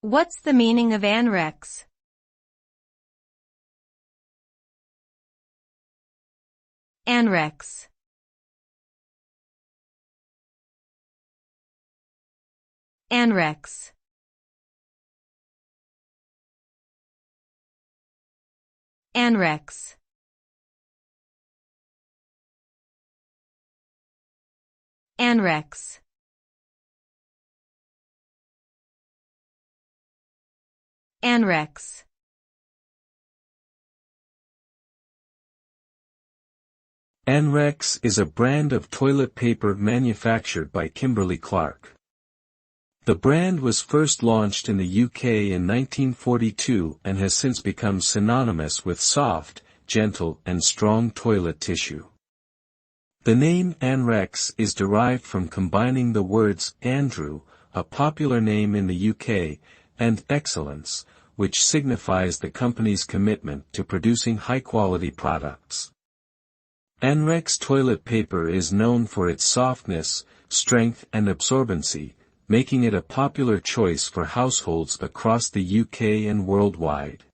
What's the meaning of Andrex? Andrex. Andrex. Andrex. Andrex. Andrex. Andrex is a brand of toilet paper manufactured by Kimberly-Clark. The brand was first launched in the UK in 1942 and has since become synonymous with soft, gentle and strong toilet tissue. The name Andrex is derived from combining the words Andrew, a popular name in the UK, and excellence, which signifies the company's commitment to producing high-quality products. Andrex toilet paper is known for its softness, strength and absorbency, making it a popular choice for households across the UK and worldwide.